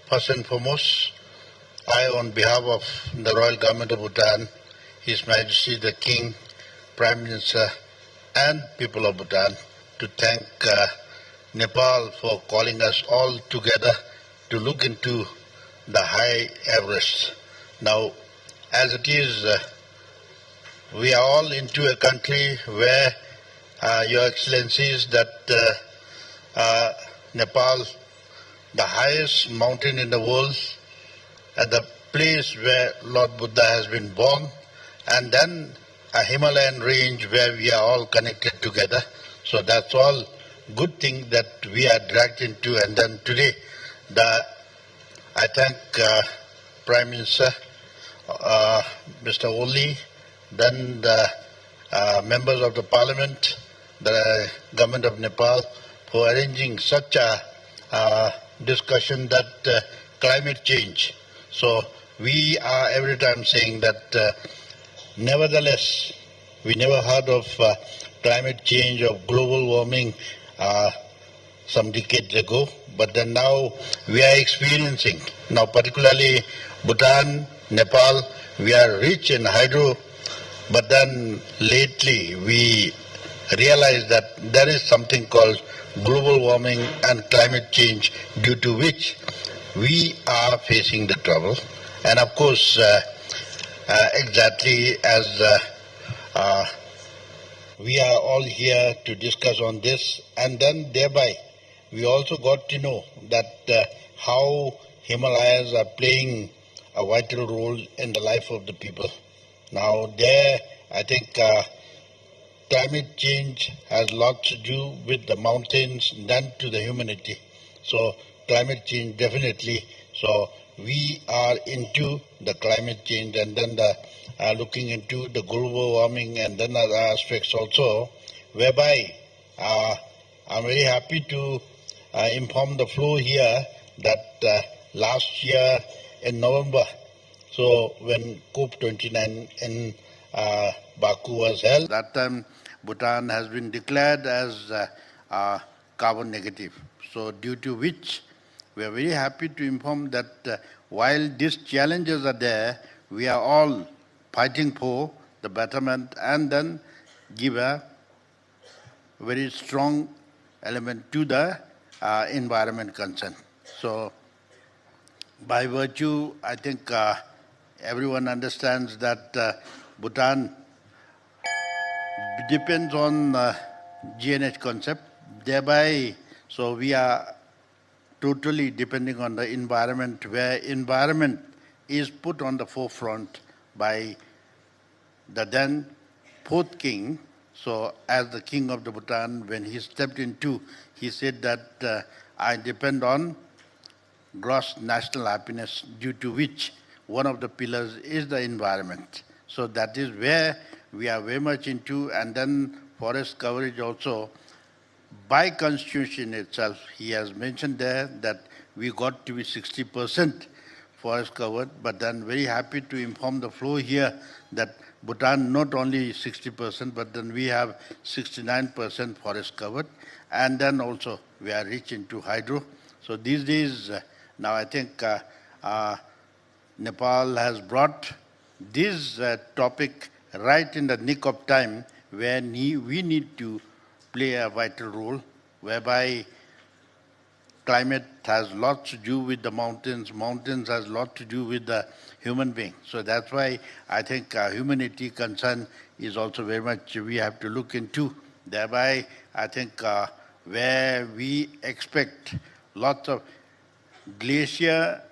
First and foremost, I, on behalf of the Royal Government of Bhutan, His Majesty the King, Prime Minister, and people of Bhutan, to thank Nepal for calling us all together to look into the high Everest. Now, as it is, we are all into a country where, Your Excellencies, that Nepal, the highest mountain in the world, at the place where Lord Buddha has been born, and then a Himalayan range where we are all connected together. So that's all good thing that we are dragged into. And then today, I thank Prime Minister, Mr. Oli, then the members of the Parliament, the Government of Nepal, for arranging such a discussion that climate change. So we are every time saying that nevertheless, we never heard of climate change or global warming some decades ago, but then now we are experiencing, now particularly Bhutan, Nepal, we are rich in hydro, but then lately we realized that there is something called global warming and climate change, due to which we are facing the trouble. And of course, exactly as we are all here to discuss on this, and then thereby we also got to know that how Himalayas are playing a vital role in the life of the people. Now there, I think climate change has lots to do with the mountains than to the humanity. So climate change definitely. So we are into the climate change, and then the looking into the global warming, and then other aspects also, whereby I'm very happy to inform the floor here that last year in November, so when COP29 in Baku was held, that time Bhutan has been declared as carbon negative. So due to which we are very happy to inform that while these challenges are there, we are all fighting for the betterment, and then give a very strong element to the environment concern. So by virtue, I think everyone understands that Bhutan depends on GNH concept, thereby, so we are totally depending on the environment, where environment is put on the forefront by the then fourth king. So as the king of the Bhutan, when he stepped into, he said that I depend on gross national happiness, due to which one of the pillars is the environment. So that is where we are very much into, and then forest coverage also. By constitution itself, he has mentioned there that we got to be 60% forest covered, but then very happy to inform the floor here that Bhutan not only 60%, but then we have 69% forest covered, and then also we are rich into hydro. So these days, now I think Nepal has brought this topic right in the nick of time, where we need to play a vital role, whereby climate has lots to do with the mountains, mountains has lot to do with the human being. So that's why I think humanity concern is also very much we have to look into. Thereby, I think where we expect lots of glacier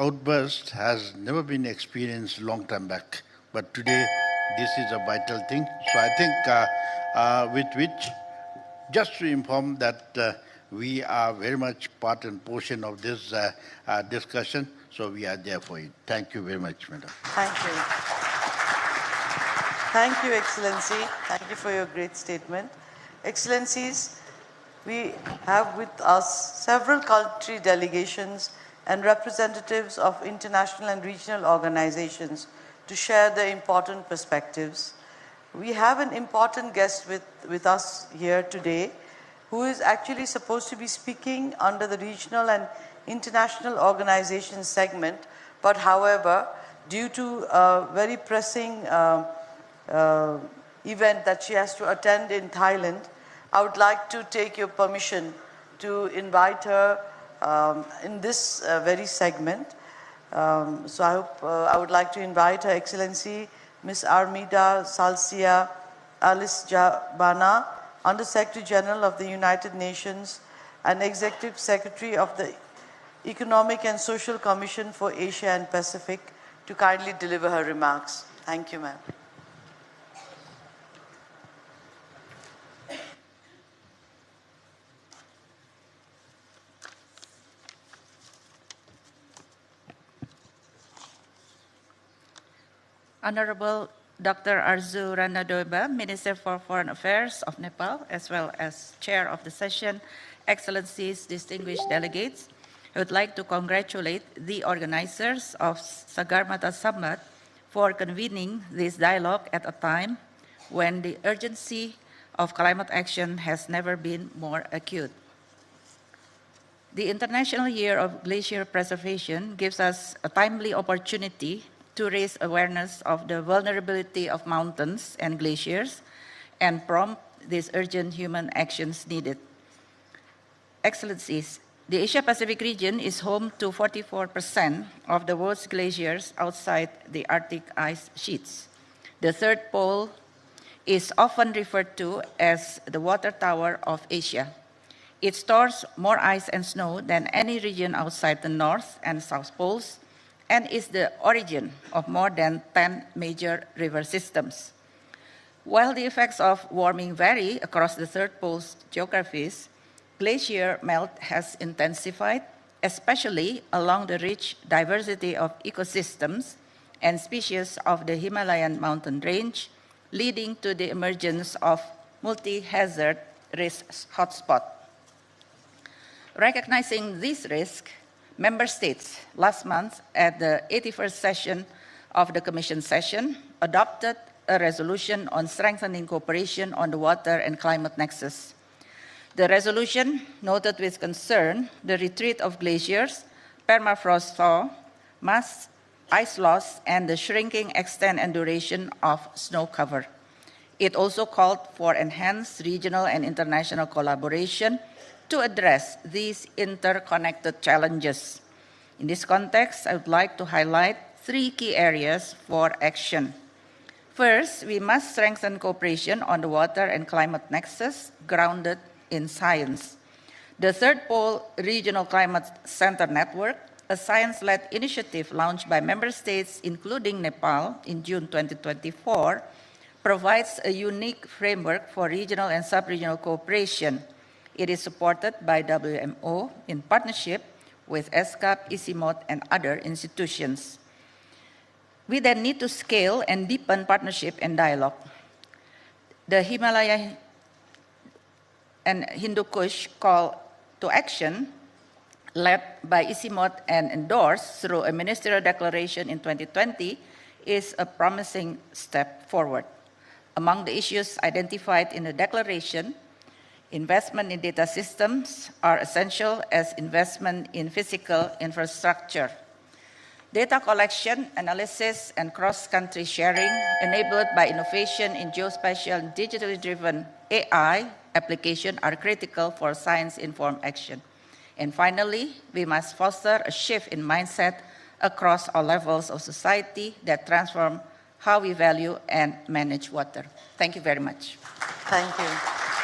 outburst has never been experienced long time back. But today, this is a vital thing. So I think with which, just to inform that we are very much part and portion of this discussion, so we are there for it. Thank you very much, Madam. Thank you. Thank you, Excellency. Thank you for your great statement. Excellencies, we have with us several country delegations and representatives of international and regional organizations to share their important perspectives. We have an important guest with us here today, who is actually supposed to be speaking under the regional and international organization segment, but however, due to a very pressing event that she has to attend in Thailand, I would like to take your permission to invite her in this very segment. So I would like to invite Her Excellency Ms. Armida Salcia Alice Jabana, Under Secretary General of the United Nations and Executive Secretary of the Economic and Social Commission for Asia and Pacific, to kindly deliver her remarks. Thank you, ma'am. Honorable Dr. Arzu Ranadoiba, Minister for Foreign Affairs of Nepal, as well as Chair of the session, Excellencies, distinguished delegates, I would like to congratulate the organizers of Sagarmatha Samvat for convening this dialogue at a time when the urgency of climate action has never been more acute. The International Year of Glacier Preservation gives us a timely opportunity to raise awareness of the vulnerability of mountains and glaciers and prompt these urgent human actions needed. Excellencies, the Asia-Pacific region is home to 44% of the world's glaciers outside the Arctic ice sheets. The third pole is often referred to as the water tower of Asia. It stores more ice and snow than any region outside the North and South Poles, and is the origin of more than 10 major river systems. While the effects of warming vary across the third pole's geographies, glacier melt has intensified, especially along the rich diversity of ecosystems and species of the Himalayan mountain range, leading to the emergence of multi-hazard risk hotspots. Recognizing this risk, Member States last month at the 81st session of the Commission session adopted a resolution on strengthening cooperation on the water and climate nexus. The resolution noted with concern the retreat of glaciers, permafrost thaw, mass ice loss, and the shrinking extent and duration of snow cover. It also called for enhanced regional and international collaboration to address these interconnected challenges. In this context, I would like to highlight 3 key areas for action. First, we must strengthen cooperation on the water and climate nexus grounded in science. The Third Pole Regional Climate Center Network, a science-led initiative launched by member states, including Nepal, in June 2024, provides a unique framework for regional and sub-regional cooperation. It is supported by WMO in partnership with ESCAP, ICIMOD, and other institutions. We then need to scale and deepen partnership and dialogue. The Himalaya and Hindu Kush call to action, led by ICIMOD and endorsed through a ministerial declaration in 2020, is a promising step forward. Among the issues identified in the declaration, investment in data systems are essential as investment in physical infrastructure. Data collection, analysis, and cross-country sharing enabled by innovation in geospatial and digitally driven AI application are critical for science-informed action. And finally, we must foster a shift in mindset across all levels of society that transform how we value and manage water. Thank you very much. Thank you.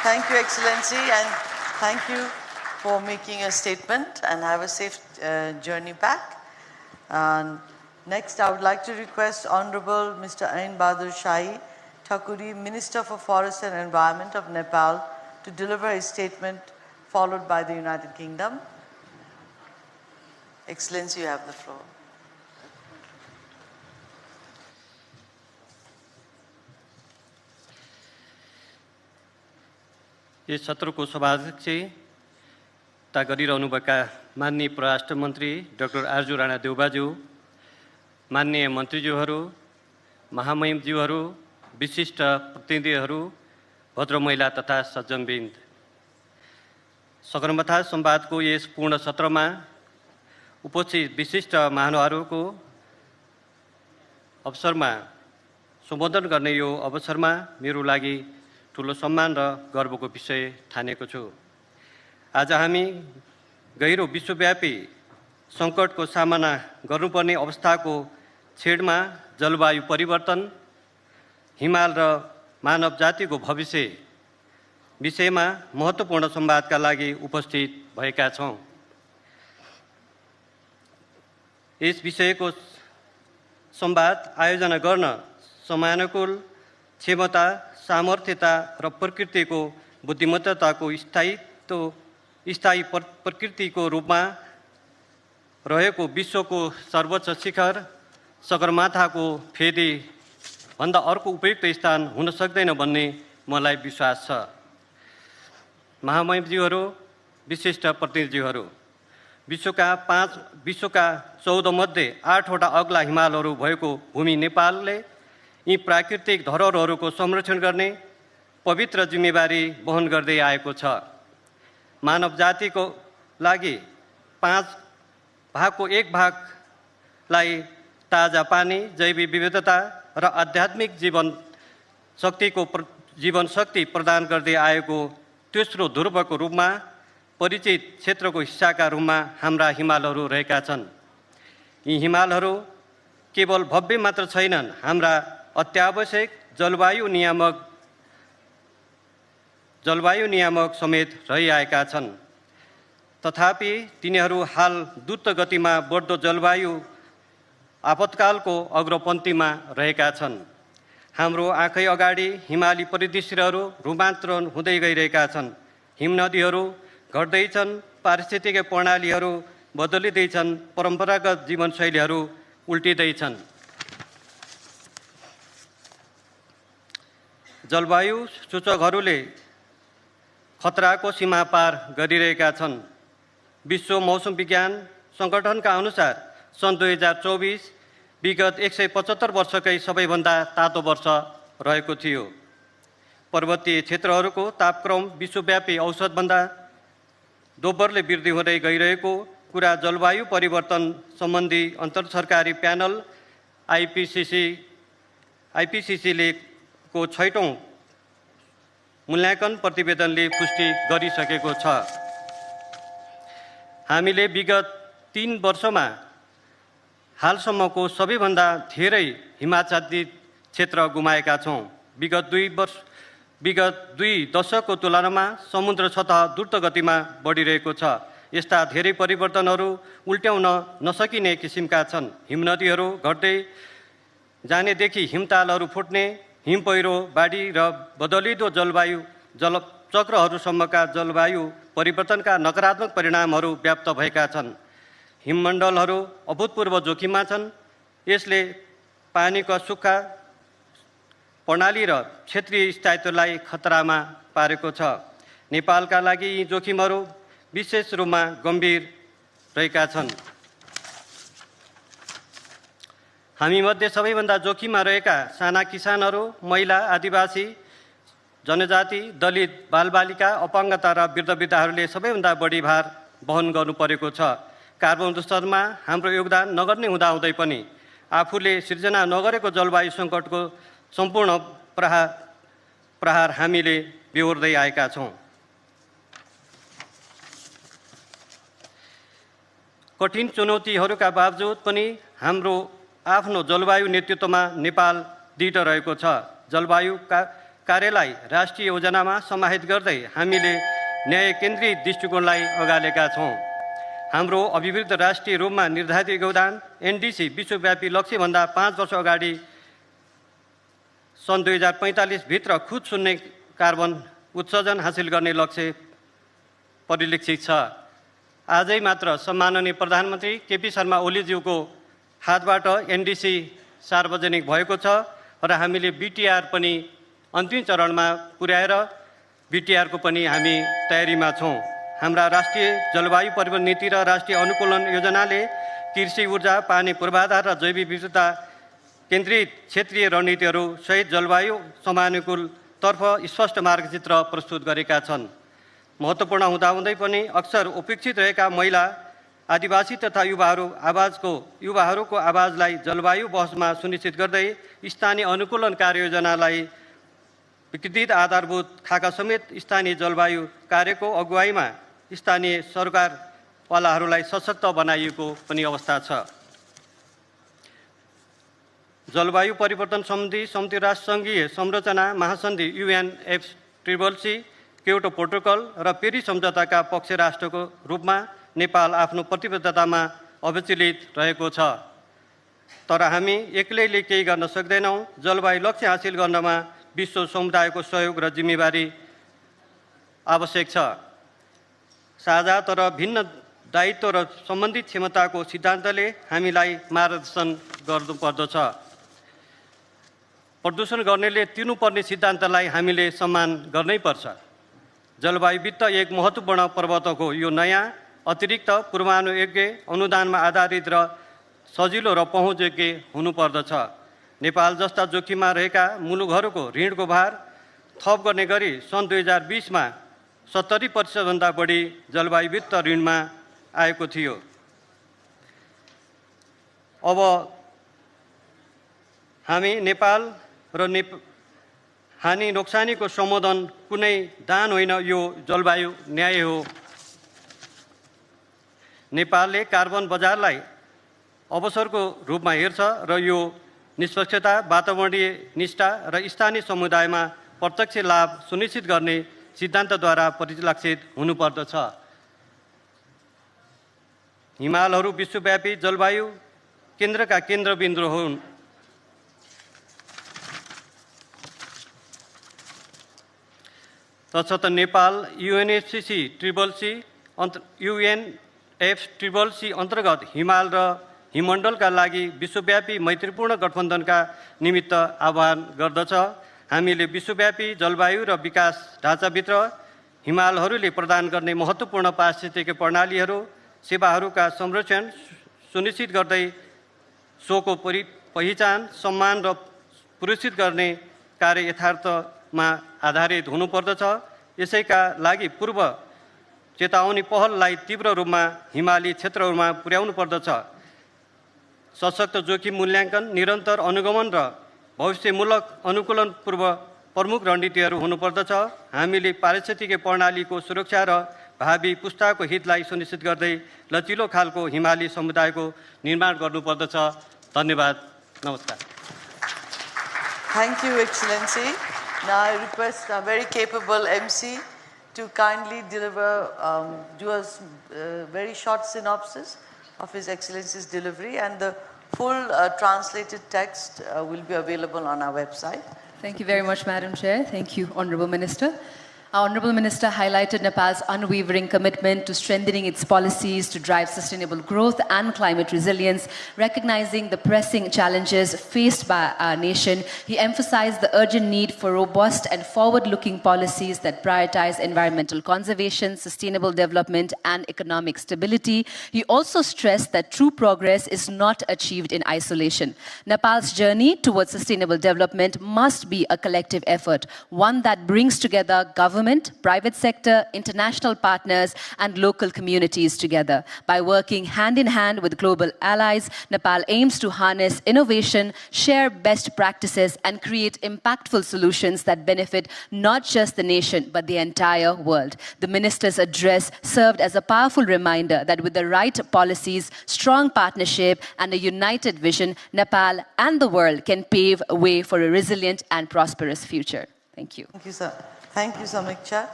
Thank you, Excellency, and thank you for making a statement, and have a safe journey back. And next, I would like to request Honorable Mr. Ain Bahadur Shahi Thakuri, Minister for Forest and Environment of Nepal, to deliver his statement, followed by the United Kingdom. Excellency, you have the floor. Yes सत्रको सभाध्यक्षता गरिरहनुभएका माननीय परराष्ट्र मन्त्री doctor आर्जु राणा देउबाज्यू, माननीय मन्त्रीज्यूहरू, महामहिमज्यूहरू, विशिष्ट प्रतिनिधिहरू, भद्र महिला तथा सज्जनवृन्द, Sagarmatha संवादको yes पूर्ण सत्रमा उपस्थित विशिष्ट महानुभावहरूको अवसरमा सम्बोधन गर्ने यो अवसरमा मेरो लागि ठुलो सम्मान र गर्वको विषय ठानेको छु। आज हामी गहिरो विश्वव्यापी सङ्कटको सामना गर्नुपर्ने अवस्थाको छेडमा जलवायु परिवर्तन, हिमाल र मानव जातिको भविष्य विषयमा महत्त्वपूर्ण संवादका लागि उपस्थित भएका छौँ। यस विषयको संवाद आयोजना गर्न समयानुकूल क्षमता, सामर्थ्यता र प्रकृतिको बुद्धिमत्ताको स्थायी प्रकृतिको रूपमा रहेको विश्वको सर्वोच्च शिखर सगरमाथाको फेदी भन्दा अर्को उपयुक्त स्थान हुन सक्दैन भन्ने मलाई विश्वास छ। महामहिमज्यूहरू, विशिष्ट प्रतिनिधिहरू, विश्वका 14 मध्ये 8वटा अग्ला हिमालहरू भएको भूमि नेपालले यी प्राकृतिक धरोहरहरूको संरक्षण गर्ने पवित्र जिम्मेवारी वहन गर्दै आएको छ। मानव जातिको लागि 1 भागलाई ताजा पानी, जैविक विविधता र आध्यात्मिक जीवन शक्ति प्रदान गर्दै आएको तेस्रो ध्रुवको रूपमा परिचित क्षेत्रको हिस्साका रूपमा हाम्रा हिमालहरू रहेका छन्। यी हिमालहरू केवल भव्य मात्र छैनन्, हाम्रा अत्यावश्यक जलवायु नियामक समेत रहिआएका छन्। तथापि तिनीहरू हाल द्रुत गतिमा बढ्दो जलवायु आपतकालको अग्रपन्थीमा रहेका छन्। हाम्रो आँखै अगाडि हिमाली परिदृश्यहरू रूपान्तरण हुँदै गइरहेका छन्। हिमनदीहरू घट्दैछन्, पारिस्थितिक प्रणालीहरू बदलिँदैछन्, परम्परागत जीवनशैलीहरू उल्टिँदैछन्। जलवायु सूचकहरूले खतराको सीमा पार गरिरहेका छन्। विश्व मौसम विज्ञान सङ्गठनका अनुसार सन् 2024 विगत 175 वर्षकै सबैभन्दा तातो वर्ष रहेको थियो। पर्वतीय क्षेत्रहरूको तापक्रम विश्वव्यापी औसतभन्दा दोब्बरले वृद्धि हुँदै गइरहेको कुरा जलवायु परिवर्तन सम्बन्धी अन्तरसरकारी प्यानल आइपिसिसीले को 6औं मूल्याङ्कन प्रतिवेदनले पुष्टि गरिसकेको छ। हामीले विगत 3 वर्षमा हालसम्मको सबैभन्दा धेरै हिमाच्छादित क्षेत्र गुमाएका छौँ। विगत 2 दशकको तुलनामा समुद्र सतह द्रुत गतिमा बढिरहेको छ। यस्ता धेरै परिवर्तनहरू उल्ट्याउन नसकिने किसिमका छन्। हिमनदीहरू घट्दै जानेदेखि हिमतालहरू फुट्ने, हिम पहिरो, बाढी र बदलिँदो जलचक्रहरूसम्मका जलवायु परिवर्तनका नकारात्मक परिणामहरू व्याप्त भएका छन्। हिममण्डलहरू अभूतपूर्व जोखिममा छन्। यसले पानीका सुक्खा प्रणाली र क्षेत्रीय स्थायित्वलाई खतरामा पारेको छ। नेपालका लागि यी जोखिमहरू विशेष रूपमा गम्भीर रहेका छन्। हामीमध्ये सबैभन्दा जोखिममा रहेका साना किसानहरू, महिला, आदिवासी जनजाति, दलित, बालबालिका, अपाङ्गता र वृद्धवृद्धाहरूले सबैभन्दा बढी भार वहन गर्नु परेको छ। कार्बन उत्सर्जनमा हाम्रो योगदान नगर्ने हुँदाहुँदै पनि आफूले सिर्जना नगरेको जलवायु सङ्कटको सम्पूर्ण प्रहार हामीले बेहोर्दै आएका छौँ। कठिन चुनौतीहरूका बावजुद पनि हाम्रो आफ्नो जलवायु नेतृत्वमा नेपाल दृढ रहेको छ। जलवायु कार्यलाई राष्ट्रिय योजनामा समाहित गर्दै हामीले न्याय केन्द्रित दृष्टिकोणलाई अगालेका छौँ। हाम्रो अभिवृद्ध राष्ट्रिय रूपमा निर्धारित योगदान एनडिसी विश्वव्यापी लक्ष्यभन्दा 5 वर्ष अगाडि सन् 2045 भित्र खुद शून्य कार्बन उत्सर्जन हासिल गर्ने लक्ष्य परिलक्षित छ। आजै मात्र सम्माननीय प्रधानमन्त्री केपी शर्मा ओलीज्यूको हातबाट एनडिसी सार्वजनिक भएको छ र हामीले बिटिआर पनि अन्तिम चरणमा पुर्याएर बिटिआरको पनि हामी तयारीमा छौँ। हाम्रा राष्ट्रिय जलवायु परिवर्तन नीति र राष्ट्रिय अनुकूलन योजनाले कृषि, ऊर्जा, पानी पूर्वाधार र जैविक विविधता केन्द्रित क्षेत्रीय रणनीतिहरू सहित जलवायु समानुकूलतर्फ स्पष्ट मार्गचित्र प्रस्तुत गरेका छन्। महत्त्वपूर्ण हुँदाहुँदै पनि अक्सर उपेक्षित रहेका महिला, आदिवासी तथा युवाहरूको आवाजलाई जलवायु बहसमा सुनिश्चित गर्दै स्थानीय अनुकूलन कार्ययोजनालाई विकृत आधारभूत खाका समेत स्थानीय जलवायु कार्यको अगुवाईमा स्थानीय सरकारवालाहरूलाई सशक्त बनाइएको पनि अवस्था छ। जलवायु परिवर्तन सम्बन्धी संयुक्त राष्ट्र सङ्घीय संरचना महासन्धि UNFCCC, क्योटो प्रोटोकल र पेरिस सम्झौताका पक्ष राष्ट्रको रूपमा नेपाल आफ्नो प्रतिबद्धतामा अविचलित रहेको छ। तर हामी एक्लैले केही गर्न सक्दैनौँ। जलवायु लक्ष्य हासिल गर्नमा विश्व समुदायको सहयोग र जिम्मेवारी आवश्यक छ। साझा तर भिन्न दायित्व र सम्बन्धित क्षमताको सिद्धान्तले हामीलाई मार्गदर्शन गर्नुपर्दछ। प्रदूषण गर्नेले तिर्नुपर्ने सिद्धान्तलाई हामीले सम्मान गर्नैपर्छ। जलवायु वित्त एक महत्त्वपूर्ण प्रवर्तक हो। यो नयाँ अतिरिक्त पूर्वानुयोग्य अनुदानमा आधारित र सजिलो र पहुँचयोग्य हुनुपर्दछ। नेपाल जस्ता जोखिममा रहेका मुलुकहरूको ऋणको भार थप गर्ने गरी सन् 2020 मा 70% भन्दा बढी जलवायु वित्त ऋणमा आएको थियो। अब हामी नेपाल र हानि नोक्सानीको सम्बोधन कुनै दान होइन, यो जलवायु न्याय हो। नेपालले कार्बन बजारलाई अवसरको रूपमा हेर्छ र यो निष्पक्षता, वातावरणीय निष्ठा र स्थानीय समुदायमा प्रत्यक्ष लाभ सुनिश्चित गर्ने सिद्धान्तद्वारा परिलक्षित हुनुपर्दछ। हिमालहरू विश्वव्यापी जलवायु केन्द्रका केन्द्रबिन्दु हुन्। तसर्थ नेपाल UNFCCC अन्तर्गत हिमाल र हिमण्डलका लागि विश्वव्यापी मैत्रीपूर्ण गठबन्धनका निमित्त आह्वान गर्दछ। हामीले विश्वव्यापी जलवायु र विकास ढाँचाभित्र हिमालहरूले प्रदान गर्ने महत्त्वपूर्ण पारिस्थितिक प्रणालीहरू, सेवाहरूका संरक्षण सुनिश्चित गर्दै सोको पहिचान, सम्मान र पुरस्कृत गर्ने कार्य यथार्थमा आधारित हुनुपर्दछ। यसैका लागि पूर्व चेतावनी पहललाई तीव्र रूपमा हिमाली क्षेत्रहरूमा पुर्याउनु पर्दछ। सशक्त जोखिम मूल्याङ्कन, निरन्तर अनुगमन र भविष्यमूलक अनुकूलन पूर्व प्रमुख रणनीतिहरू हुनुपर्दछ। हामीले पारिस्थितिक प्रणालीको सुरक्षा र भावी पुस्ताको हितलाई सुनिश्चित गर्दै लचिलो खालको हिमाली समुदायको निर्माण गर्नुपर्दछ। धन्यवाद। नमस्कार। Thank you, Excellency. Now I request our very capable MC to kindly deliver, do a very short synopsis of His Excellency's delivery, and the full translated text will be available on our website. Thank you very much, Madam Chair. Thank you, Honourable Minister. Our Honourable Minister highlighted Nepal's unwavering commitment to strengthening its policies to drive sustainable growth and climate resilience. Recognizing the pressing challenges faced by our nation, he emphasized the urgent need for robust and forward-looking policies that prioritize environmental conservation, sustainable development, and economic stability. He also stressed that true progress is not achieved in isolation. Nepal's journey towards sustainable development must be a collective effort, one that brings together government, private sector, international partners, and local communities together. By working hand in hand with global allies, Nepal aims to harness innovation, share best practices, and create impactful solutions that benefit not just the nation, but the entire world. The minister's address served as a powerful reminder that with the right policies, strong partnership, and a united vision, Nepal and the world can pave a way for a resilient and prosperous future. Thank you. Thank you, sir. Thank you, Samiksha.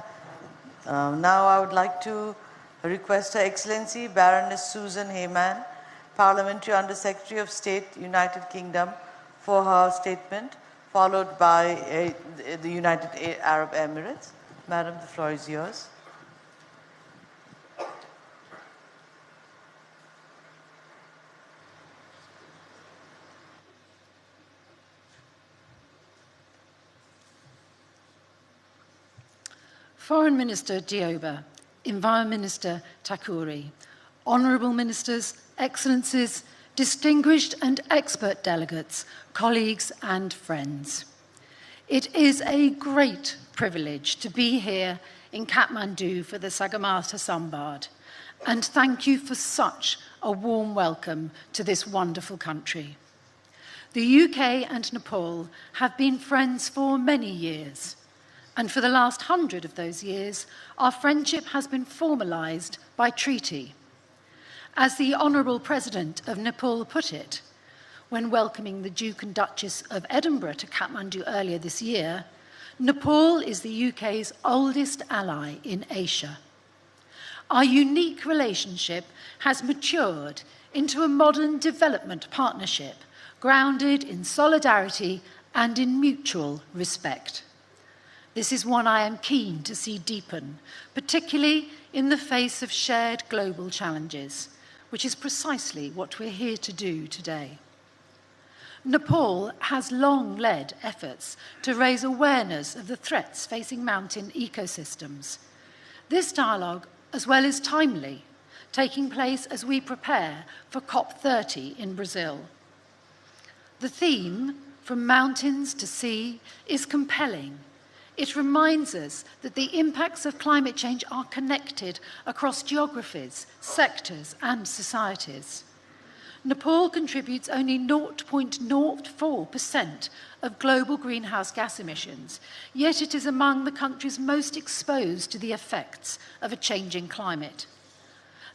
Now I would like to request Her Excellency Baroness Susan Heyman, Parliamentary Under-Secretary of State, United Kingdom, for her statement, followed by the United Arab Emirates. Madam, the floor is yours. Foreign Minister Dioba, Environment Minister Takuri, Honourable Ministers, Excellencies, distinguished and expert delegates, colleagues and friends. It is a great privilege to be here in Kathmandu for the Sagarmatha Sambad. And thank you for such a warm welcome to this wonderful country. The UK and Nepal have been friends for many years. And for the last 100 of those years, our friendship has been formalised by treaty. As the Honourable President of Nepal put it, when welcoming the Duke and Duchess of Edinburgh to Kathmandu earlier this year, Nepal is the UK's oldest ally in Asia. Our unique relationship has matured into a modern development partnership grounded in solidarity and in mutual respect. This is one I am keen to see deepen, particularly in the face of shared global challenges, which is precisely what we're here to do today. Nepal has long led efforts to raise awareness of the threats facing mountain ecosystems. This dialogue, as well, is timely, taking place as we prepare for COP30 in Brazil. The theme, From Mountains to Sea, is compelling. It reminds us that the impacts of climate change are connected across geographies, sectors, and societies. Nepal contributes only 0.04% of global greenhouse gas emissions, yet it is among the countries most exposed to the effects of a changing climate.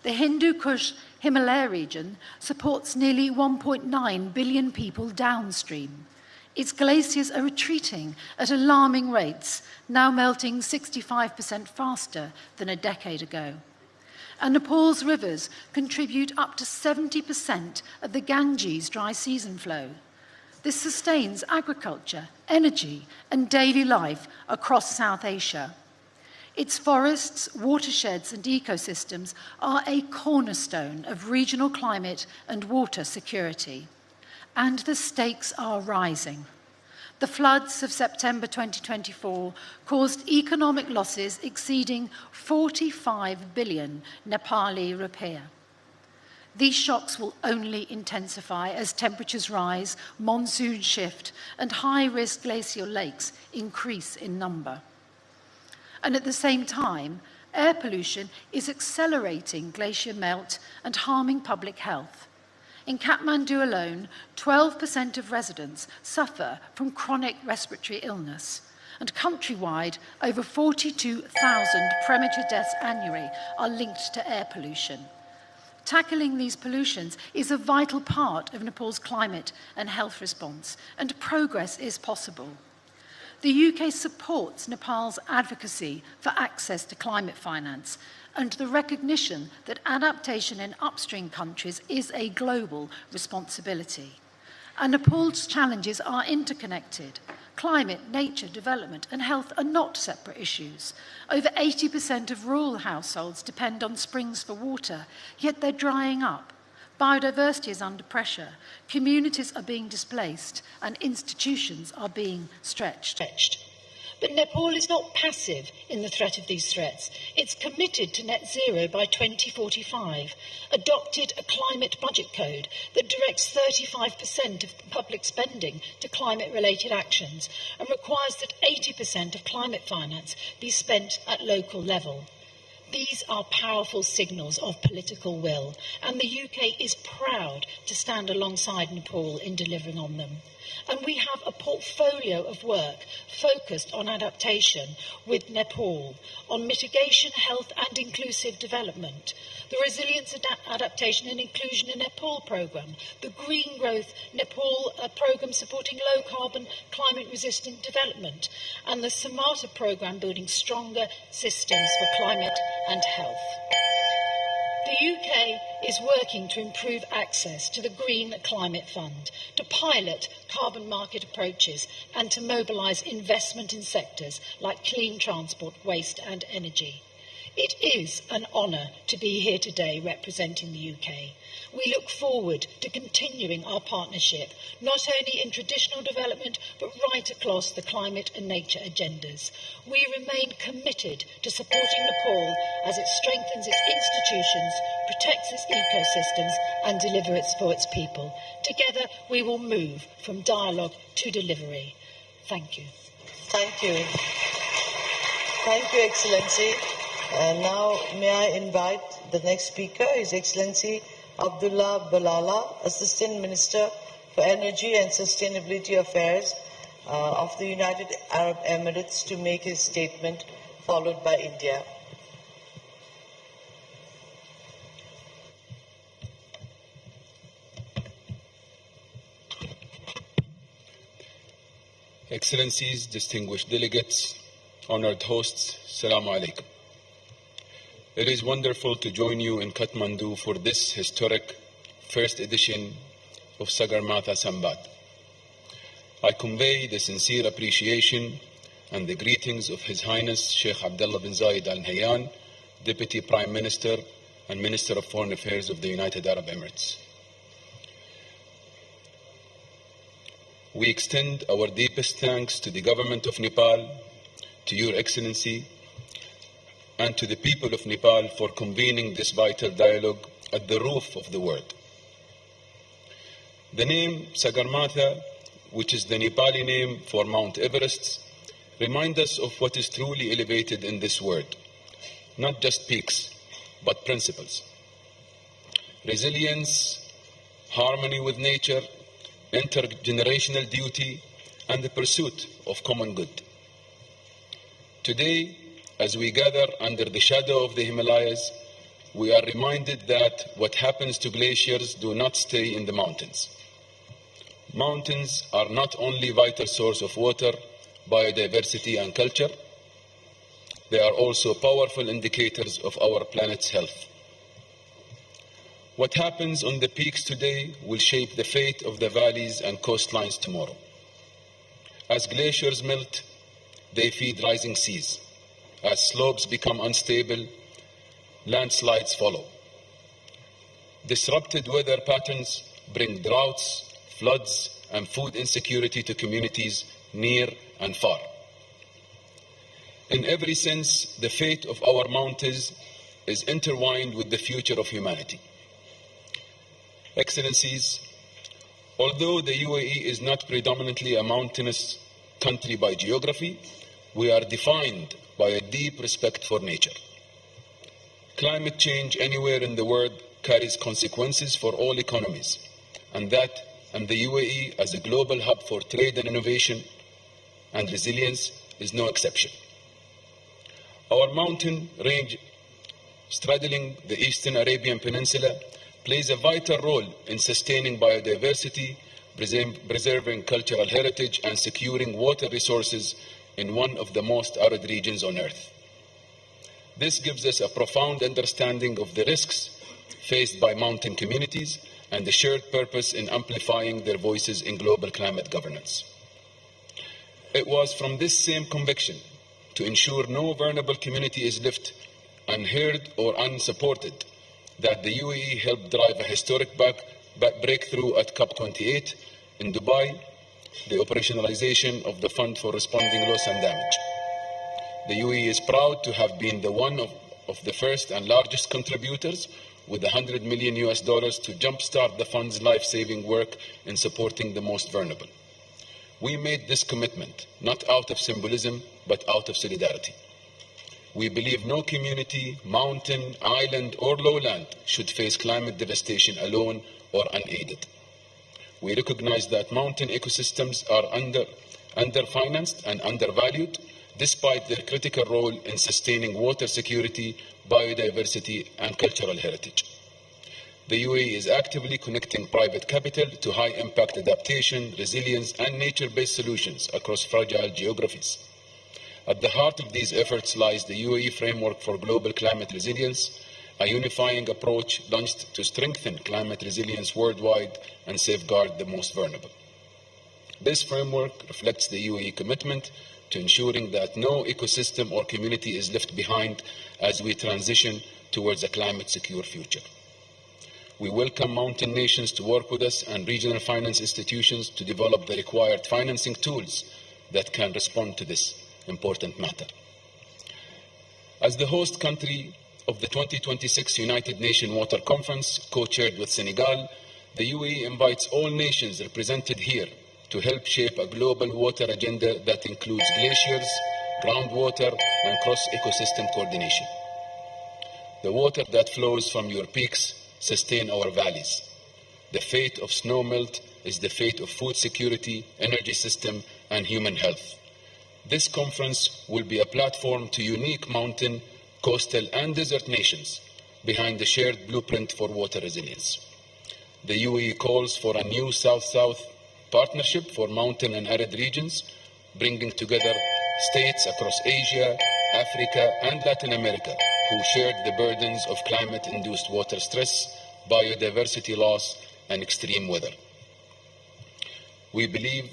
The Hindu Kush Himalaya region supports nearly 1.9 billion people downstream. Its glaciers are retreating at alarming rates, now melting 65% faster than a decade ago. And Nepal's rivers contribute up to 70% of the Ganges dry season flow. This sustains agriculture, energy, and daily life across South Asia. Its forests, watersheds, and ecosystems are a cornerstone of regional climate and water security. And the stakes are rising. The floods of September 2024 caused economic losses exceeding 45 billion Nepali rupiah. These shocks will only intensify as temperatures rise, monsoons shift, and high-risk glacial lakes increase in number. And at the same time, air pollution is accelerating glacier melt and harming public health. In Kathmandu alone, 12% of residents suffer from chronic respiratory illness, and countrywide, over 42,000 premature deaths annually are linked to air pollution. Tackling these pollutions is a vital part of Nepal's climate and health response, and progress is possible. The UK supports Nepal's advocacy for access to climate finance and the recognition that adaptation in upstream countries is a global responsibility. And Nepal's challenges are interconnected. Climate, nature, development, and health are not separate issues. Over 80% of rural households depend on springs for water, yet they're drying up. Biodiversity is under pressure, communities are being displaced, and institutions are being stretched. But Nepal is not passive in the threat of these threats. It's committed to net zero by 2045, adopted a climate budget code that directs 35% of public spending to climate-related actions and requires that 80% of climate finance be spent at local level. These are powerful signals of political will, and the UK is proud to stand alongside Nepal in delivering on them. And we have a portfolio of work focused on adaptation with Nepal, on mitigation, health and inclusive development, the Resilience, Adaptation and Inclusion in Nepal programme, the Green Growth Nepal programme supporting low-carbon, climate-resistant development, and the Samarta programme building stronger systems for climate and health. The UK is working to improve access to the Green Climate Fund, to pilot carbon market approaches and to mobilise investment in sectors like clean transport, waste and energy. It is an honour to be here today representing the UK. We look forward to continuing our partnership, not only in traditional development, but right across the climate and nature agendas. We remain committed to supporting Nepal as it strengthens its institutions, protects its ecosystems, and delivers for its people. Together, we will move from dialogue to delivery. Thank you. Thank you. Thank you, Excellency. Now, may I invite the next speaker, His Excellency Abdullah Balala, Assistant Minister for Energy and Sustainability Affairs of the United Arab Emirates, to make his statement, followed by India. Excellencies, distinguished delegates, honored hosts, Assalamu alaikum. It is wonderful to join you in Kathmandu for this historic first edition of Sagarmatha Sambat. I convey the sincere appreciation and the greetings of His Highness Sheikh Abdullah bin Zayed Al Nahyan, Deputy Prime Minister and Minister of Foreign Affairs of the United Arab Emirates. We extend our deepest thanks to the government of Nepal, to Your Excellency, and to the people of Nepal for convening this vital dialogue at the roof of the world. The name Sagarmatha, which is the Nepali name for Mount Everest, reminds us of what is truly elevated in this world, not just peaks, but principles. Resilience, harmony with nature, intergenerational duty, and the pursuit of common good. Today, as we gather under the shadow of the Himalayas, we are reminded that what happens to glaciers do not stay in the mountains. Mountains are not only a vital source of water, biodiversity, and culture, they are also powerful indicators of our planet's health. What happens on the peaks today will shape the fate of the valleys and coastlines tomorrow. As glaciers melt, they feed rising seas. As slopes become unstable, landslides follow. Disrupted weather patterns bring droughts, floods, and food insecurity to communities near and far. In every sense, the fate of our mountains is intertwined with the future of humanity. Excellencies, although the UAE is not predominantly a mountainous country by geography, we are defined by a deep respect for nature. Climate change anywhere in the world carries consequences for all economies, and the UAE as a global hub for trade and innovation and resilience is no exception. Our mountain range straddling the Eastern Arabian Peninsula plays a vital role in sustaining biodiversity, preserving cultural heritage, and securing water resources in one of the most arid regions on Earth. This gives us a profound understanding of the risks faced by mountain communities and the shared purpose in amplifying their voices in global climate governance. It was from this same conviction to ensure no vulnerable community is left unheard or unsupported that the UAE helped drive a historic breakthrough at COP28 in Dubai, the operationalization of the Fund for Responding Loss and Damage. The UAE is proud to have been one of the first and largest contributors with $100 million to jumpstart the fund's life-saving work in supporting the most vulnerable. We made this commitment not out of symbolism, but out of solidarity. We believe no community, mountain, island, or lowland should face climate devastation alone or unaided. We recognize that mountain ecosystems are underfinanced and undervalued, despite their critical role in sustaining water security, biodiversity, and cultural heritage. The UAE is actively connecting private capital to high-impact adaptation, resilience, and nature-based solutions across fragile geographies. At the heart of these efforts lies the UAE Framework for Global Climate Resilience, a unifying approach launched to strengthen climate resilience worldwide and safeguard the most vulnerable. This framework reflects the UAE commitment to ensuring that no ecosystem or community is left behind as we transition towards a climate-secure future. We welcome mountain nations to work with us and regional finance institutions to develop the required financing tools that can respond to this important matter. As the host country of the 2026 United Nations Water Conference, co-chaired with Senegal, the UAE invites all nations represented here to help shape a global water agenda that includes glaciers, groundwater, and cross-ecosystem coordination. The water that flows from your peaks sustain our valleys. The fate of snowmelt is the fate of food security, energy system, and human health. This conference will be a platform to unique mountain, coastal, and desert nations behind the shared blueprint for water resilience. The UAE calls for a new South-South partnership for mountain and arid regions, bringing together states across Asia, Africa, and Latin America who shared the burdens of climate-induced water stress, biodiversity loss, and extreme weather. We believe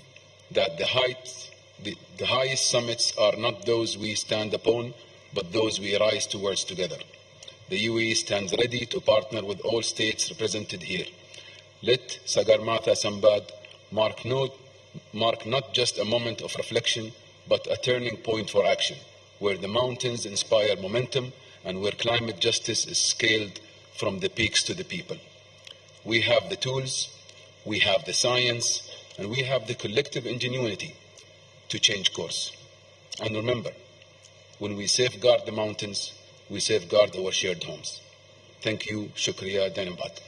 that the highest summits are not those we stand upon, but those we rise towards together. The UAE stands ready to partner with all states represented here. Let Sagarmatha Sambad mark not just a moment of reflection, but a turning point for action, where the mountains inspire momentum and where climate justice is scaled from the peaks to the people. We have the tools, we have the science, and we have the collective ingenuity to change course. And remember, when we safeguard the mountains, we safeguard our shared homes. Thank you, Shukriya, Dhanabad.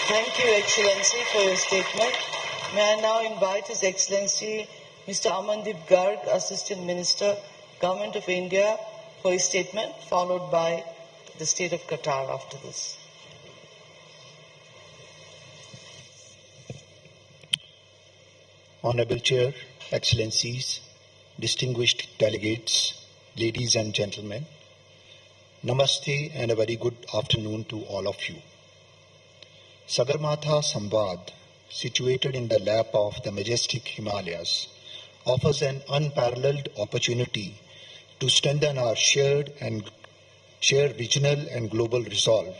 Thank you, Excellency, for your statement. May I now invite His Excellency Mr. Amandeep Garg, Assistant Minister, Government of India, for his statement, followed by the State of Qatar after this. Honorable Chair, Excellencies, distinguished delegates, ladies and gentlemen, Namaste and a very good afternoon to all of you. Sagarmatha Sambad, situated in the lap of the majestic Himalayas, offers an unparalleled opportunity to strengthen our shared regional and global resolve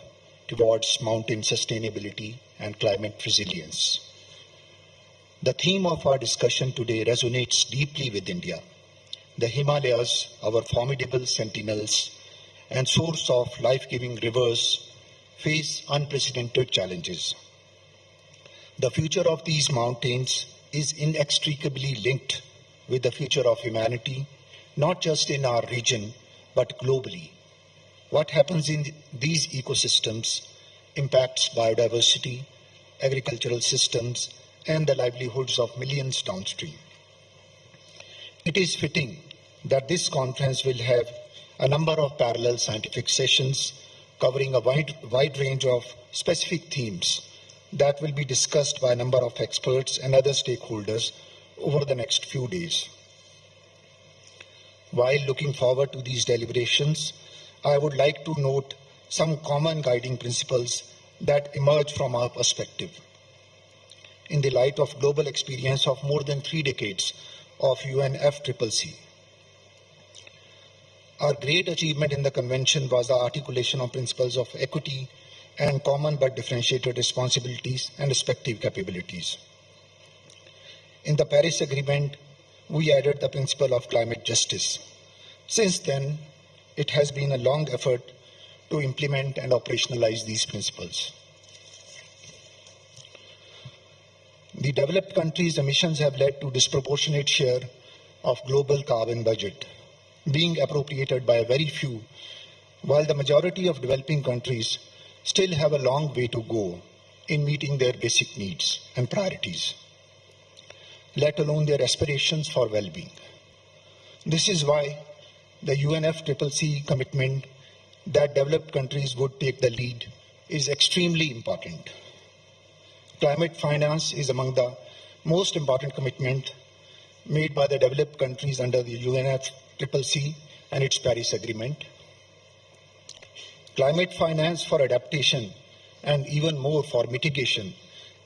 towards mountain sustainability and climate resilience. The theme of our discussion today resonates deeply with India. The Himalayas, our formidable sentinels and source of life-giving rivers, face unprecedented challenges. The future of these mountains is inextricably linked with the future of humanity, not just in our region, but globally. What happens in these ecosystems impacts biodiversity, agricultural systems, and the livelihoods of millions downstream. It is fitting that this conference will have a number of parallel scientific sessions covering a wide range of specific themes that will be discussed by a number of experts and other stakeholders over the next few days. While looking forward to these deliberations, I would like to note some common guiding principles that emerge from our perspective. In the light of global experience of more than 3 decades of UNFCCC. Our great achievement in the convention was the articulation of principles of equity and common but differentiated responsibilities and respective capabilities. In the Paris Agreement, we added the principle of climate justice. Since then, it has been a long effort to implement and operationalize these principles. The developed countries' emissions have led to disproportionate share of global carbon budget being appropriated by very few, while the majority of developing countries still have a long way to go in meeting their basic needs and priorities, let alone their aspirations for well-being. This is why the UNFCCC commitment that developed countries would take the lead is extremely important. Climate finance is among the most important commitment made by the developed countries under the UNFCCC and its Paris Agreement. Climate finance for adaptation and even more for mitigation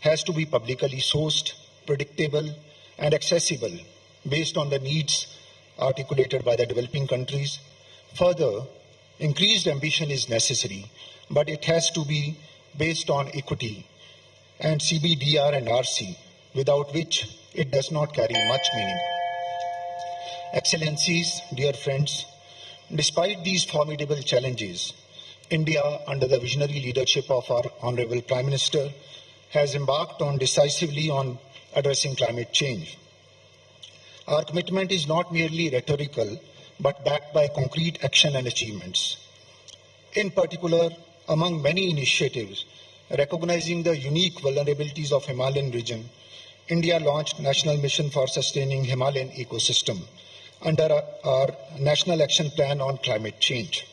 has to be publicly sourced, predictable, and accessible based on the needs articulated by the developing countries. Further, increased ambition is necessary, but it has to be based on equity and CBDR and RC, without which it does not carry much meaning. Excellencies, dear friends, despite these formidable challenges, India, under the visionary leadership of our Honorable Prime Minister, has embarked on decisively on addressing climate change. Our commitment is not merely rhetorical, but backed by concrete action and achievements. In particular, among many initiatives, recognizing the unique vulnerabilities of Himalayan region, India launched National Mission for Sustaining Himalayan Ecosystem under our National Action Plan on Climate Change.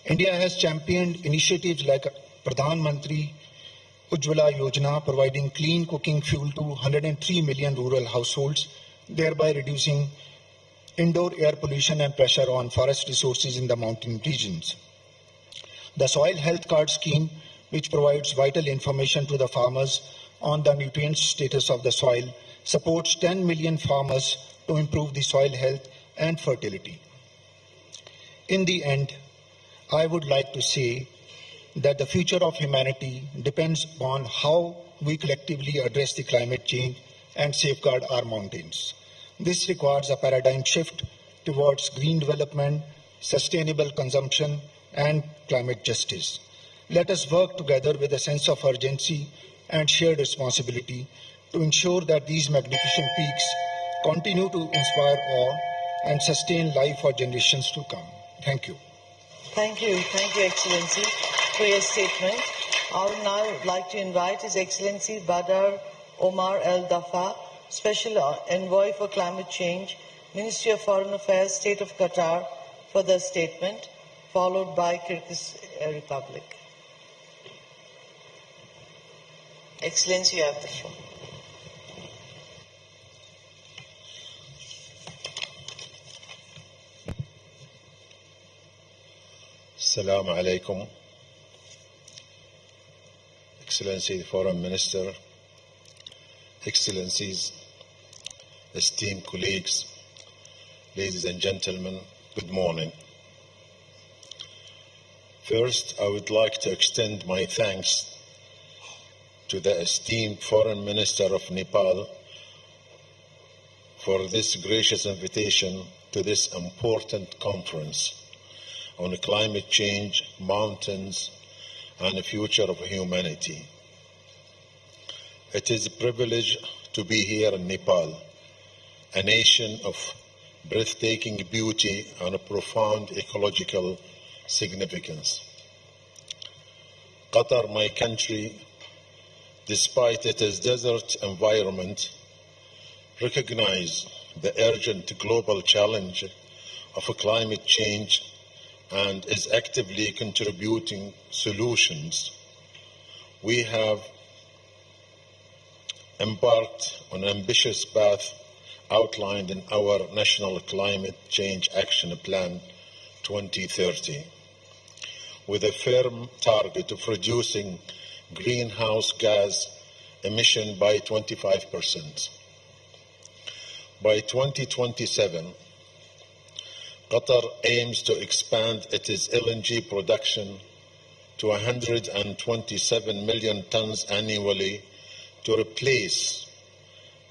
India has championed initiatives like Pradhan Mantri Ujjwala Yojana, providing clean cooking fuel to 103 million rural households, thereby reducing indoor air pollution and pressure on forest resources in the mountain regions. The Soil Health Card Scheme, which provides vital information to the farmers on the nutrient status of the soil, supports 10 million farmers to improve the soil health and fertility. In the end, I would like to say that the future of humanity depends on how we collectively address the climate change and safeguard our mountains. This requires a paradigm shift towards green development, sustainable consumption, and climate justice. Let us work together with a sense of urgency and shared responsibility to ensure that these magnificent peaks continue to inspire awe and sustain life for generations to come. Thank you. Thank you, Excellency, for your statement. I would now like to invite His Excellency Badr Omar El Dafa, Special Envoy for Climate Change, Ministry of Foreign Affairs, State of Qatar, for the statement, followed by Kyrgyz Republic. Excellency, you have the floor. Assalamu alaikum. Excellency the Foreign Minister, Excellencies, esteemed colleagues, ladies and gentlemen, good morning. First, I would like to extend my thanks to the esteemed Foreign Minister of Nepal for this gracious invitation to this important conference on climate change, mountains, and the future of humanity. It is a privilege to be here in Nepal, a nation of breathtaking beauty and a profound ecological significance. Qatar, my country, despite its desert environment, recognizes the urgent global challenge of climate change and is actively contributing solutions. We have embarked on an ambitious path outlined in our National Climate Change Action Plan 2030, with a firm target of reducing greenhouse gas emission by 25%. By 2027, Qatar aims to expand its LNG production to 127 million tons annually to replace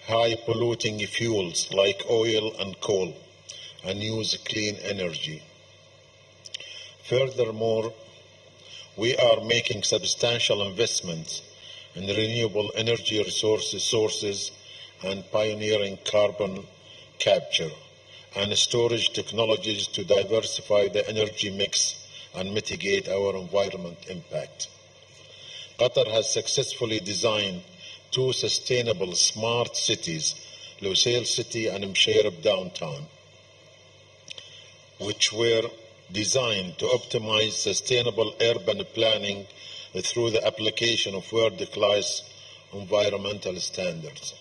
high-polluting fuels like oil and coal and use clean energy. Furthermore, we are making substantial investments in renewable energy sources and pioneering carbon capture and storage technologies to diversify the energy mix and mitigate our environment impact. Qatar has successfully designed two sustainable smart cities, Lusail City and Msheireb Downtown, which were designed to optimize sustainable urban planning through the application of world-class environmental standards.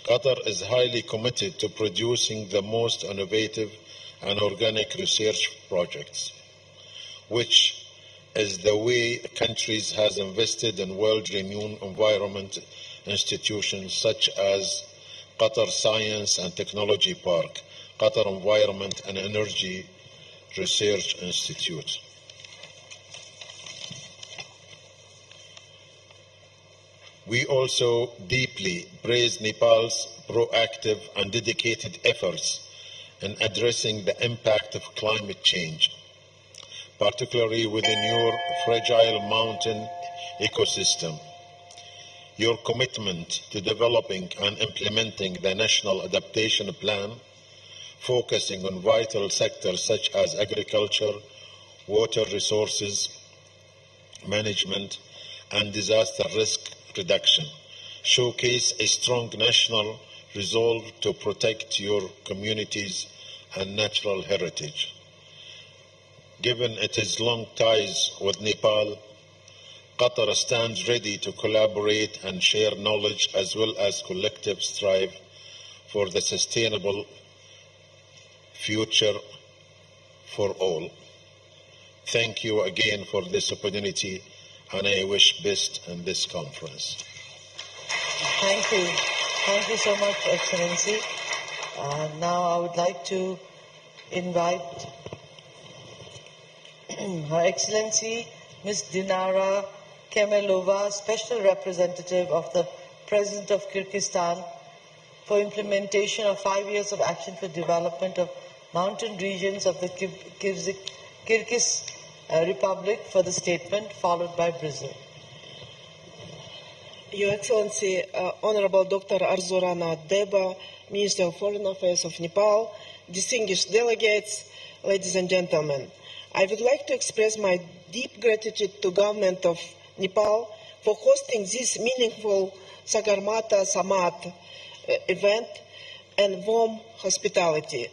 Qatar is highly committed to producing the most innovative and organic research projects, which is the way countries has invested in world-renowned environment institutions such as Qatar Science and Technology Park, Qatar Environment and Energy Research Institute. We also deeply praise Nepal's proactive and dedicated efforts in addressing the impact of climate change, particularly within your fragile mountain ecosystem. your commitment to developing and implementing the National Adaptation Plan, focusing on vital sectors such as agriculture, water resources management, and disaster risk reduction, showcase a strong national resolve to protect your communities and natural heritage. Given its long ties with Nepal, Qatar stands ready to collaborate and share knowledge as well as collective strive for the sustainable future for all. Thank you again for this opportunity, and I wish best in this conference. Thank you. Thank you so much, Excellency. Now I would like to invite Her Excellency Ms. Dinara Kemelova, Special Representative of the President of Kyrgyzstan, for implementation of 5 years of action for development of mountain regions of the Kyrgyz Republic for the statement, followed by Brazil. Your Excellency, Honorable Dr. Arzorana Deba, Minister of Foreign Affairs of Nepal, distinguished delegates, ladies and gentlemen, I would like to express my deep gratitude to government of Nepal for hosting this meaningful Sagarmatha Samad event and warm hospitality.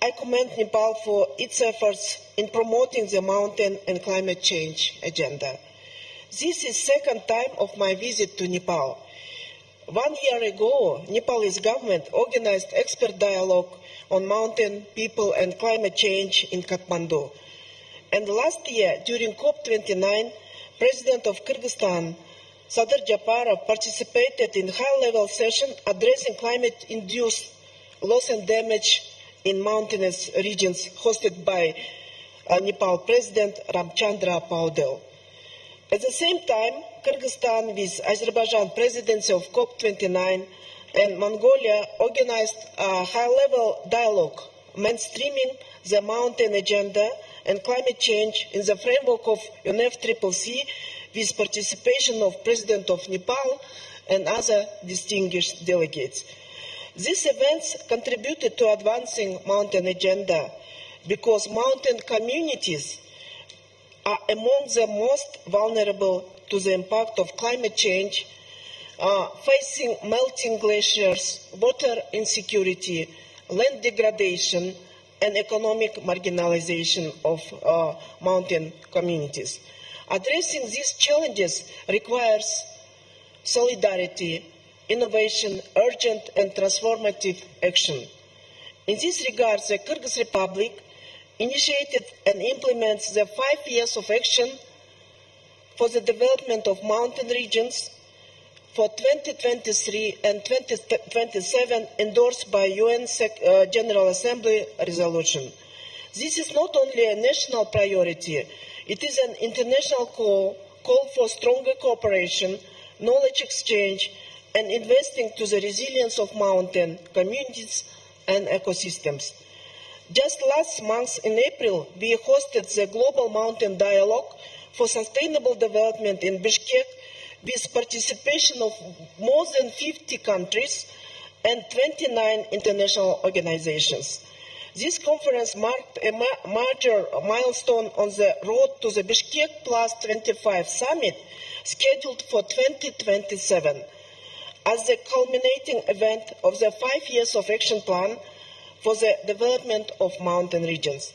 I commend Nepal for its efforts in promoting the mountain and climate change agenda. This is the second time of my visit to Nepal. 1 year ago, Nepalese government organized expert dialogue on mountain, people and climate change in Kathmandu. And last year, during COP29, President of Kyrgyzstan, Sadir Japarov, participated in high-level session addressing climate-induced loss and damage in mountainous regions hosted by Nepal President Ramchandra Paudel. At the same time, Kyrgyzstan, with Azerbaijan presidency of COP29 and Mongolia, organized a high-level dialogue mainstreaming the mountain agenda and climate change in the framework of UNFCCC with participation of President of Nepal and other distinguished delegates. These events contributed to advancing mountain agenda because mountain communities are among the most vulnerable to the impact of climate change, facing melting glaciers, water insecurity, land degradation, and economic marginalization of mountain communities. Addressing these challenges requires solidarity, innovation, urgent and transformative action. In this regard, the Kyrgyz Republic initiated and implements the 5 years of action for the development of mountain regions for 2023 and 2027 endorsed by UN General Assembly resolution. This is not only a national priority, it is an international call for stronger cooperation, knowledge exchange, and investing to the resilience of mountain communities and ecosystems. Just last month in April, we hosted the Global Mountain Dialogue for Sustainable Development in Bishkek with participation of more than 50 countries and 29 international organizations. This conference marked a major milestone on the road to the Bishkek Plus 25 summit scheduled for 2027 as the culminating event of the 5 years of action plan for the development of mountain regions.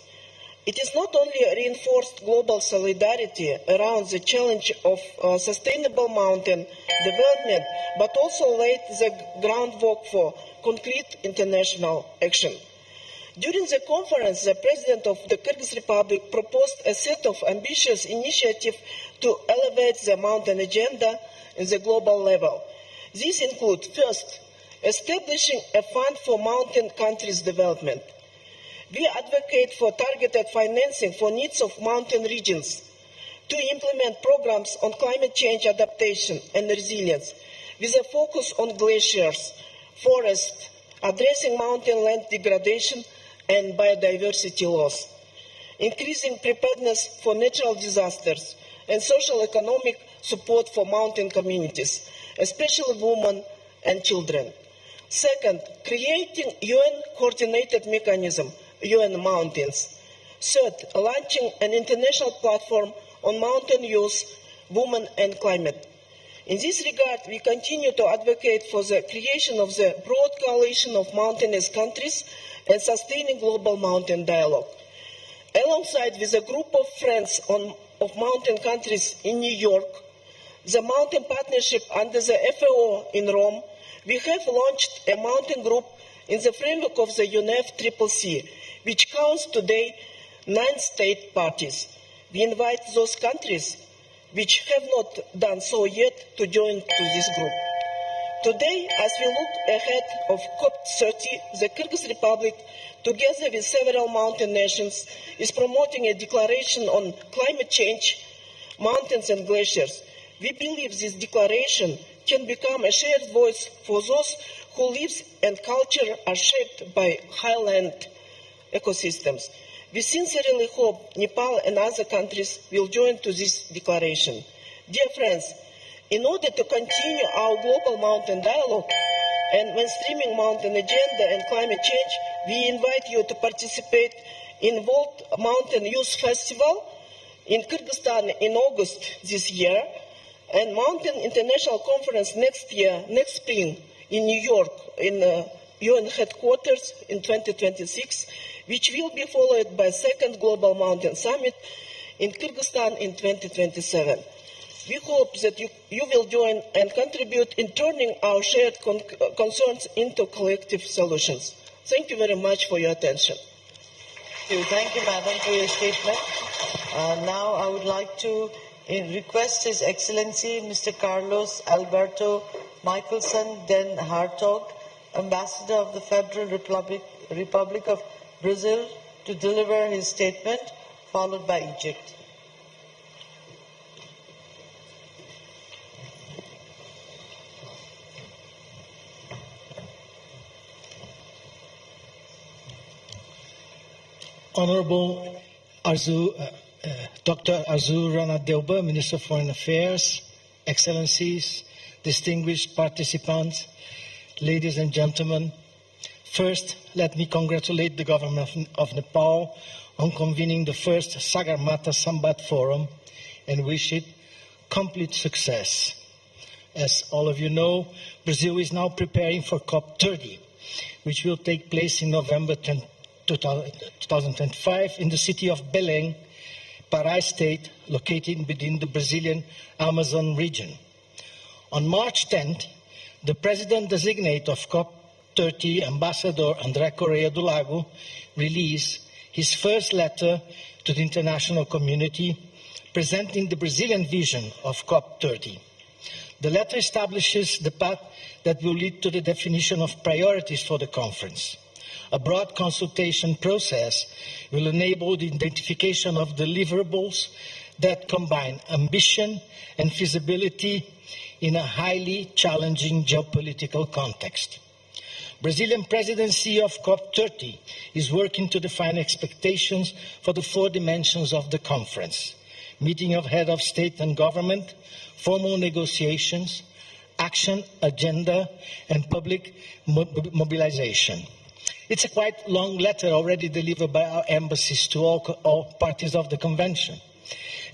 It is not only reinforced global solidarity around the challenge of sustainable mountain development, but also laid the groundwork for concrete international action. During the conference, the President of the Kyrgyz Republic proposed a set of ambitious initiatives to elevate the mountain agenda in the global level. These include, first, establishing a fund for mountain countries' development. We advocate for targeted financing for needs of mountain regions to implement programs on climate change adaptation and resilience with a focus on glaciers, forests, addressing mountain land degradation and biodiversity loss, increasing preparedness for natural disasters and social economic support for mountain communities, especially women and children. Second, creating UN-coordinated mechanism, UN Mountains. Third, launching an international platform on mountain youth, women and climate. In this regard, we continue to advocate for the creation of the broad coalition of mountainous countries and sustaining global mountain dialogue. Alongside with a group of friends of mountain countries in New York, the Mountain Partnership under the FAO in Rome, we have launched a mountain group in the framework of the UNFCCC, which counts today 9 state parties. We invite those countries which have not done so yet to join to this group. Today, as we look ahead of COP30, the Kyrgyz Republic, together with several mountain nations, is promoting a declaration on climate change, mountains and glaciers. We believe this declaration can become a shared voice for those whose lives and culture are shaped by highland ecosystems. We sincerely hope Nepal and other countries will join to this declaration. Dear friends, in order to continue our global mountain dialogue and mainstreaming mountain agenda and climate change, we invite you to participate in World Mountain Youth Festival in Kyrgyzstan in August this year, and Mountain International Conference next spring in New York in UN headquarters in 2026, which will be followed by second Global Mountain Summit in Kyrgyzstan in 2027. We hope that you will join and contribute in turning our shared concerns into collective solutions. Thank you very much for your attention. Thank you, Madam, for your statement. Now I would like to request His Excellency Mr. Carlos Alberto Michelson Den Hartog, Ambassador of the Federal Republic of Brazil, to deliver his statement, followed by Egypt. Honorable Dr. Arzu Rana Deuba, Minister of Foreign Affairs, Excellencies, distinguished participants, ladies and gentlemen, first, let me congratulate the government of Nepal on convening the first Sagarmatha Sambat Forum and wish it complete success. As all of you know, Brazil is now preparing for COP30, which will take place in November 2025 in the city of Belém, Pará State, located within the Brazilian Amazon region. On March 10th, the President-designate of COP30, Ambassador André Correia do Lago, released his first letter to the international community presenting the Brazilian vision of COP30. The letter establishes the path that will lead to the definition of priorities for the conference. A broad consultation process will enable the identification of deliverables that combine ambition and feasibility in a highly challenging geopolitical context. Brazilian presidency of COP30 is working to define expectations for the 4 dimensions of the conference: meeting of head of state and government, formal negotiations, action agenda, and public mobilization. It's a quite long letter already delivered by our embassies to all parties of the convention.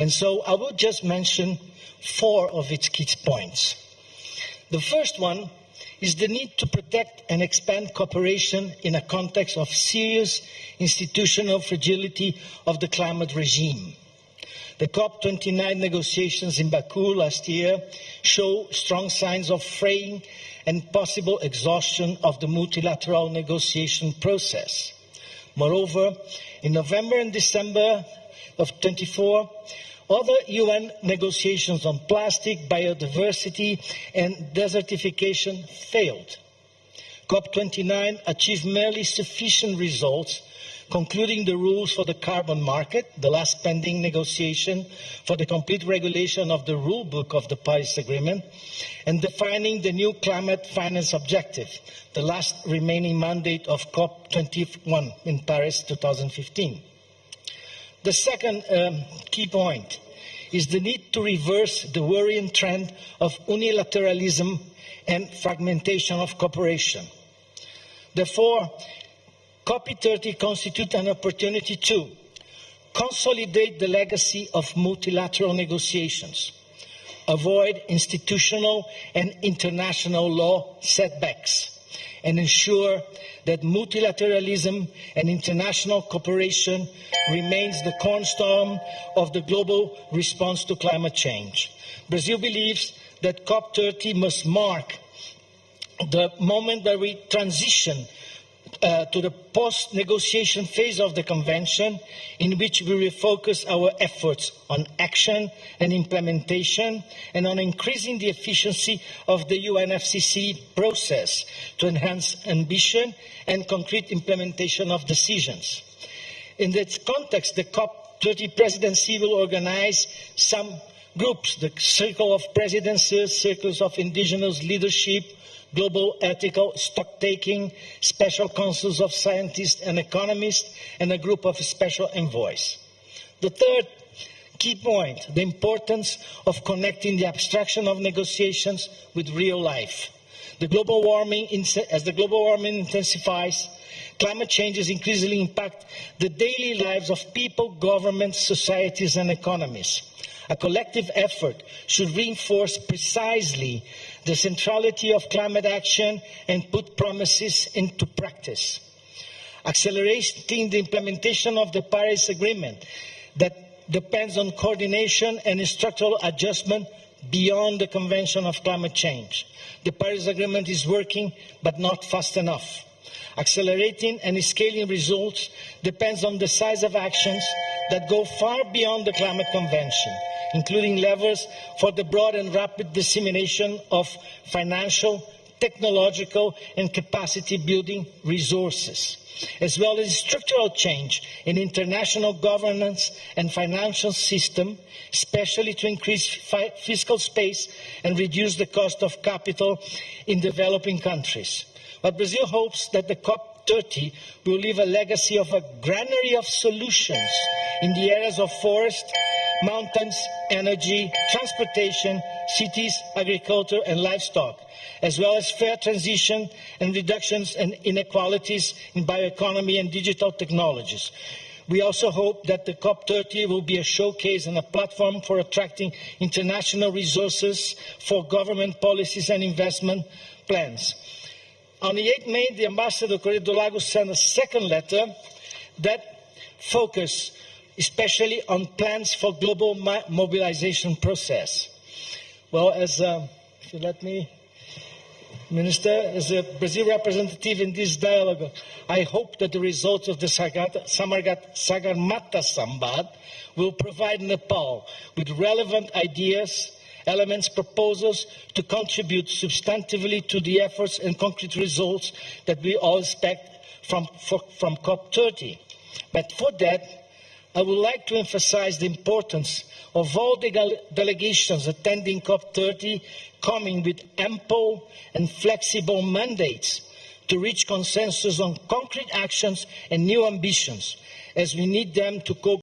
And so I will just mention 4 of its key points. The first one is the need to protect and expand cooperation in a context of serious institutional fragility of the climate regime. The COP29 negotiations in Baku last year show strong signs of fraying and possible exhaustion of the multilateral negotiation process. Moreover, in November and December of 24, other UN negotiations on plastic, biodiversity, and desertification failed. COP29 achieved merely sufficient results, concluding the rules for the carbon market, the last pending negotiation for the complete regulation of the rule book of the Paris Agreement, and defining the new climate finance objective, the last remaining mandate of COP21 in Paris 2015. The second key point is the need to reverse the worrying trend of unilateralism and fragmentation of cooperation. Therefore, COP30 constitutes an opportunity to consolidate the legacy of multilateral negotiations, avoid institutional and international law setbacks, and ensure that multilateralism and international cooperation remains the cornerstone of the global response to climate change. Brazil believes that COP30 must mark the moment that we transition to the post-negotiation phase of the Convention, in which we refocus our efforts on action and implementation, and on increasing the efficiency of the UNFCCC process to enhance ambition and concrete implementation of decisions. In this context, the COP30 presidency will organize some groups: the Circle of Presidencies, Circles of Indigenous Leadership, Global Ethical Stocktaking, Special Councils of Scientists and Economists, and a group of special envoys. The third key point, the importance of connecting the abstraction of negotiations with real life. As the global warming intensifies, climate changes increasingly impact the daily lives of people, governments, societies, and economies. A collective effort should reinforce precisely the centrality of climate action and put promises into practice. Accelerating the implementation of the Paris Agreement that depends on coordination and structural adjustment beyond the Convention of Climate Change. The Paris Agreement is working, but not fast enough. Accelerating and scaling results depends on the size of actions that go far beyond the Climate Convention, including levers for the broad and rapid dissemination of financial, technological, and capacity-building resources, as well as structural change in international governance and financial system, especially to increase fiscal space and reduce the cost of capital in developing countries. But Brazil hopes that the COP30 will leave a legacy of a granary of solutions in the areas of forest, mountains, energy, transportation, cities, agriculture, and livestock, as well as fair transition and reductions in inequalities in bioeconomy and digital technologies. We also hope that the COP30 will be a showcase and a platform for attracting international resources for government policies and investment plans. On the 8th May, the Ambassador Correia do Lago sent a second letter that focused especially on plans for global mobilization process. Well, as if you let me, Minister, as a Brazil representative in this dialogue, I hope that the results of the Sagarmatha Samvad will provide Nepal with relevant ideas, elements, proposals to contribute substantively to the efforts and concrete results that we all expect from COP30. But for that, I would like to emphasize the importance of all the delegations attending COP30 coming with ample and flexible mandates to reach consensus on concrete actions and new ambitions, as we need them to cope